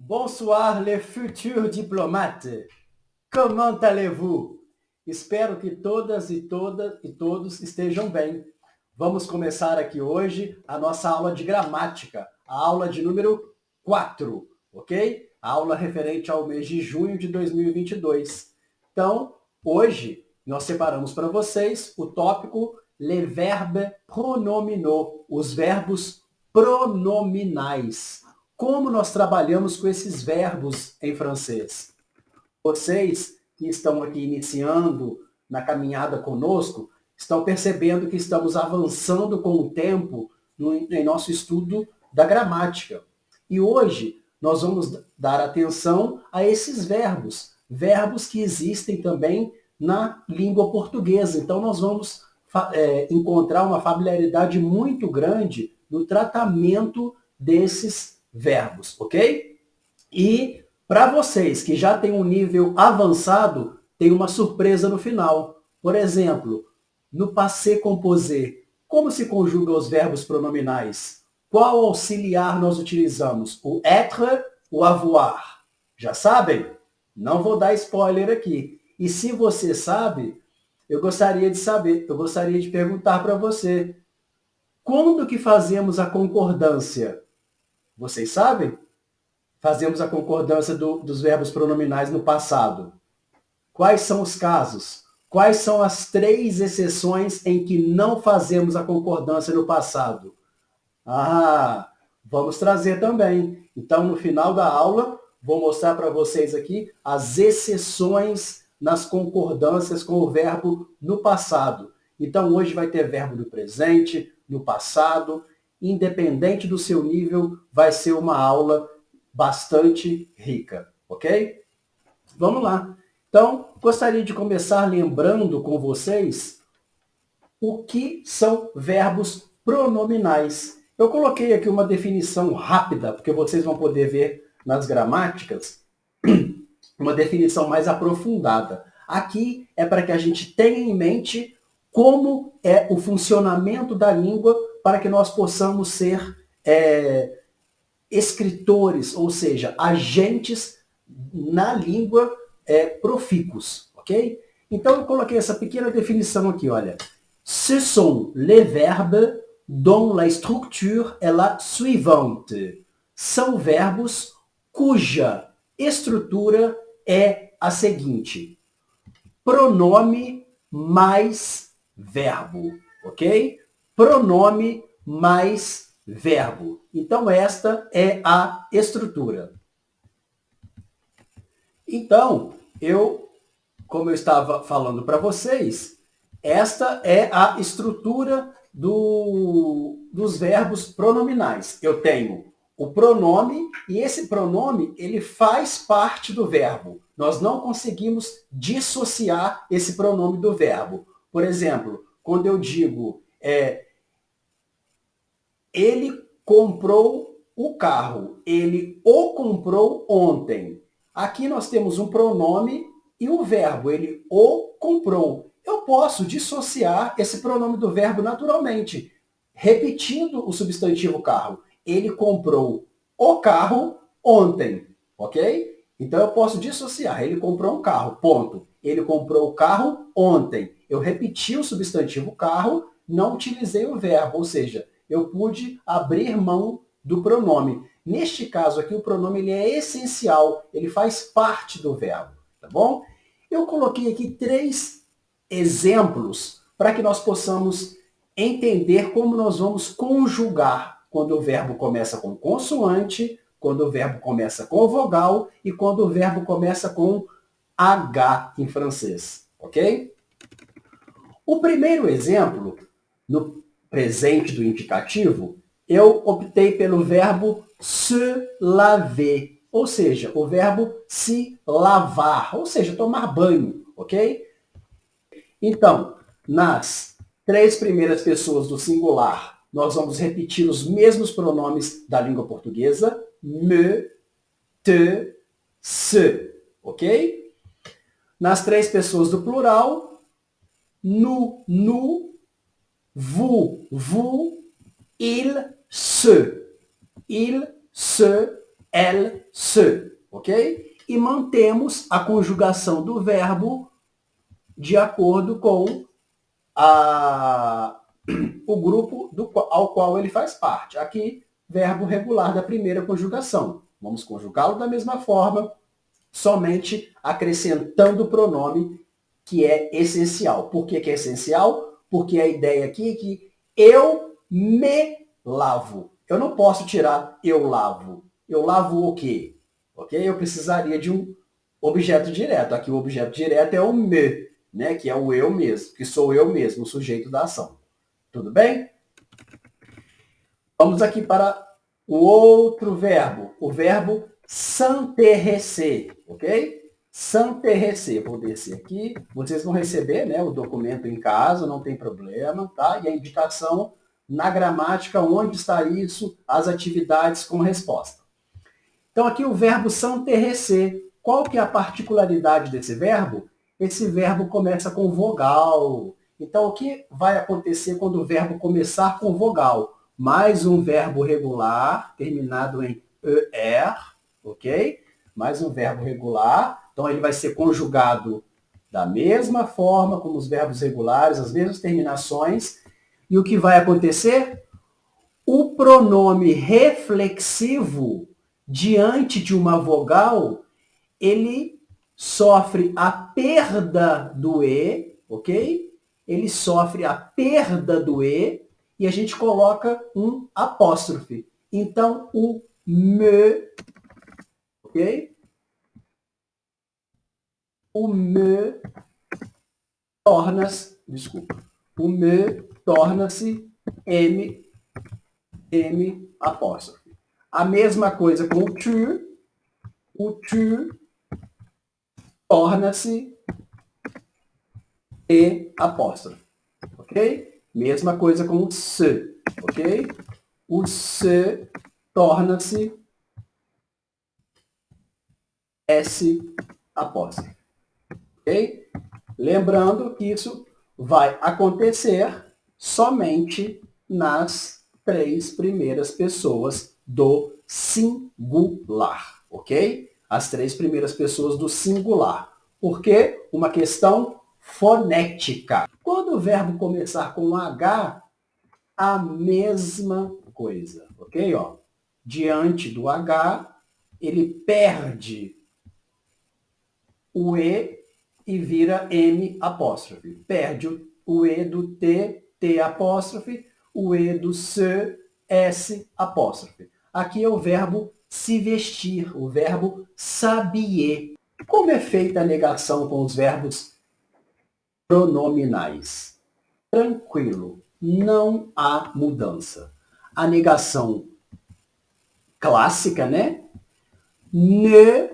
Bonsoir, les futurs diplomates. Comment allez-vous? Espero que todas e todos estejam bem. Vamos começar aqui hoje a nossa aula de gramática, a aula de número 4, ok? A aula referente ao mês de junho de 2022. Então, hoje nós separamos para vocês o tópico les verbes pronominaux, os verbos pronominais. Como nós trabalhamos com esses verbos em francês? Vocês que estão aqui iniciando na caminhada conosco, estão percebendo que estamos avançando com o tempo em nosso estudo da gramática. E hoje nós vamos dar atenção a esses verbos, verbos que existem também na língua portuguesa. Então nós vamos encontrar uma familiaridade muito grande no tratamento desses verbos, ok? E para vocês que já têm um nível avançado, tem uma surpresa no final. Por exemplo, no passé composé, como se conjugam os verbos pronominais? Qual auxiliar nós utilizamos? O être ou avoir? Já sabem? Não vou dar spoiler aqui. E se você sabe, eu gostaria de perguntar para você, quando que fazemos a concordância? Vocês sabem? Fazemos a concordância dos verbos pronominais no passado. Quais são os casos? Quais são as 3 exceções em que não fazemos a concordância no passado? Vamos trazer também. Então, no final da aula, vou mostrar para vocês aqui as exceções nas concordâncias com o verbo no passado. Então, hoje vai ter verbo no presente, no passado. Independente do seu nível, vai ser uma aula bastante rica, ok? Vamos lá. Então, gostaria de começar lembrando com vocês o que são verbos pronominais. Eu coloquei aqui uma definição rápida, porque vocês vão poder ver nas gramáticas uma definição mais aprofundada. Aqui é para que a gente tenha em mente como é o funcionamento da língua para que nós possamos ser escritores, ou seja, agentes na língua profícuos, ok? Então eu coloquei essa pequena definição aqui, olha. Ce sont les verbes dont la structure est la suivante. São verbos cuja estrutura é a seguinte. Pronome mais verbo, ok? Pronome mais verbo. Então, esta é a estrutura. Então, como eu estava falando para vocês, esta é a estrutura dos verbos pronominais. Eu tenho o pronome, e esse pronome ele faz parte do verbo. Nós não conseguimos dissociar esse pronome do verbo. Por exemplo, quando eu digo ele comprou o carro, ele o comprou ontem. Aqui nós temos um pronome e um verbo, ele o comprou. Eu posso dissociar esse pronome do verbo naturalmente, repetindo o substantivo carro. Ele comprou o carro ontem, ok? Então eu posso dissociar, ele comprou um carro, ponto. Ele comprou o carro ontem. Eu repeti o substantivo carro, não utilizei o verbo, ou seja, eu pude abrir mão do pronome. Neste caso aqui, o pronome ele é essencial, ele faz parte do verbo, tá bom? Eu coloquei aqui 3 exemplos para que nós possamos entender como nós vamos conjugar quando o verbo começa com consoante, quando o verbo começa com vogal e quando o verbo começa com H em francês, ok? O primeiro exemplo, no presente do indicativo, eu optei pelo verbo se laver, ou seja, o verbo se lavar, ou seja, tomar banho, ok? Então, nas 3 primeiras pessoas do singular, nós vamos repetir os mesmos pronomes da língua portuguesa, me, te, se, ok? Nas 3 pessoas do plural, nous, vous, il, se, elle, se, ok? E mantemos a conjugação do verbo de acordo com o grupo ao qual ele faz parte. Aqui, verbo regular da primeira conjugação. Vamos conjugá-lo da mesma forma, somente acrescentando o pronome que é essencial. Por que é essencial? Porque a ideia aqui é que eu me lavo. Eu não posso tirar eu lavo. Eu lavo o quê? Ok? Eu precisaria de um objeto direto. Aqui o objeto direto é o me, né? Que é o eu mesmo, que sou eu mesmo, o sujeito da ação. Tudo bem? Vamos aqui para o outro verbo, o verbo s'intéresser, ok? S'intéresser, vou descer aqui, vocês vão receber, né, o documento em casa, não tem problema, tá? E a indicação na gramática, onde está isso, as atividades com resposta. Então aqui o verbo s'intéresser, qual que é a particularidade desse verbo? Esse verbo começa com vogal. Então o que vai acontecer quando o verbo começar com vogal? Mais um verbo regular, terminado em er, ok? Mais um verbo regular. Então, ele vai ser conjugado da mesma forma como os verbos regulares, as mesmas terminações. E o que vai acontecer? O pronome reflexivo, diante de uma vogal, ele sofre a perda do E, ok? Ele sofre a perda do E, e a gente coloca um apóstrofe. Então, o me, ok? O me torna-se, desculpa, o me torna-se M apóstrofe. A mesma coisa com o tu torna-se E apóstrofe, ok? Mesma coisa com o se, ok? O se torna-se S apóstrofe, ok? Lembrando que isso vai acontecer somente nas 3 primeiras pessoas do singular, ok? As 3 primeiras pessoas do singular. Por quê? Uma questão fonética. Quando o verbo começar com H, a mesma coisa, ok? Ó, diante do H, ele perde o E e vira M apóstrofe. Perde o E do T, T apóstrofe, o E do se, S apóstrofe. Aqui é o verbo se vestir, o verbo s'habiller. Como é feita a negação com os verbos pronominais? Tranquilo, não há mudança. A negação clássica, né? Ne,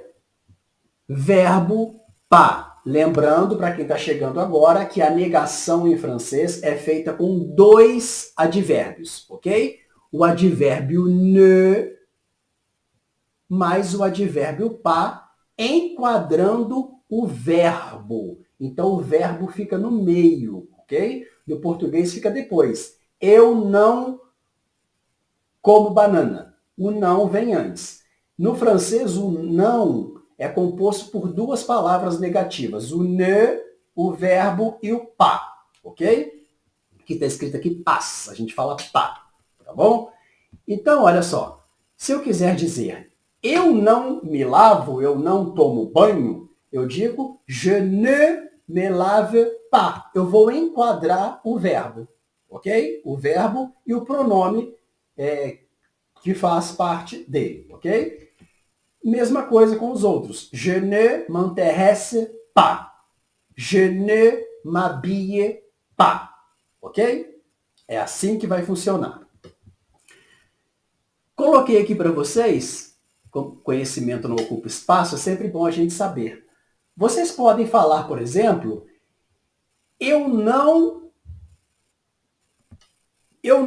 verbo pas. Lembrando, para quem está chegando agora, que a negação em francês é feita com 2 advérbios, ok? O advérbio ne mais o advérbio pas, enquadrando o verbo. Então, o verbo fica no meio, ok? No português fica depois. Eu não como banana. O não vem antes. No francês, o não é composto por 2 palavras negativas. O ne, o verbo e o pas, ok? Aqui está escrito aqui pas, a gente fala pas, tá bom? Então, olha só. Se eu quiser dizer eu não me lavo, eu não tomo banho, eu digo je ne me lave pas. Eu vou enquadrar o verbo, ok? O verbo e o pronome que faz parte dele, ok? Mesma coisa com os outros. Je ne m'intéresse pas. Je ne m'habille pas, ok? É assim que vai funcionar. Coloquei aqui para vocês, conhecimento não ocupa espaço, é sempre bom a gente saber. Vocês podem falar, por exemplo, eu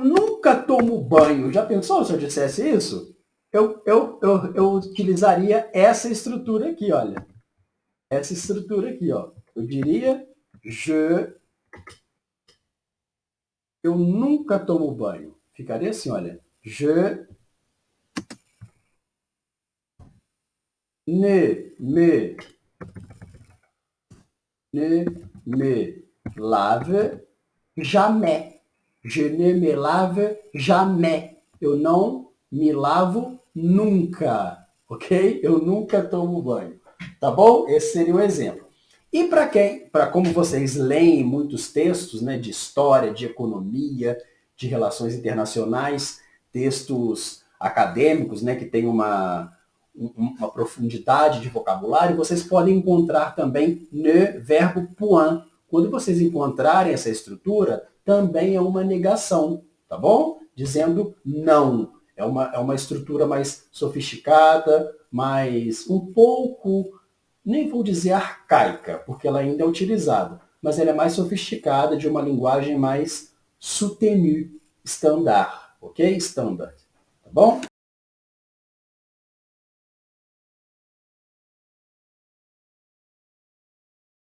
nunca tomo banho. Já pensou se eu dissesse isso? Eu utilizaria essa estrutura aqui, olha. Essa estrutura aqui, ó. Eu diria, eu nunca tomo banho. Ficaria assim, olha. Ne me lave jamais. Je ne me lave jamais. Eu não me lavo nunca, ok? Eu nunca tomo banho, tá bom? Esse seria um exemplo. E para como vocês leem muitos textos, né, de história, de economia, de relações internacionais, textos acadêmicos, né, que tem uma profundidade de vocabulário, vocês podem encontrar também ne, verbo point. Quando vocês encontrarem essa estrutura, também é uma negação, tá bom? Dizendo não. É uma estrutura mais sofisticada, mais um pouco, nem vou dizer arcaica, porque ela ainda é utilizada, mas ela é mais sofisticada, de uma linguagem mais soutenue, standard, ok? Standard, tá bom?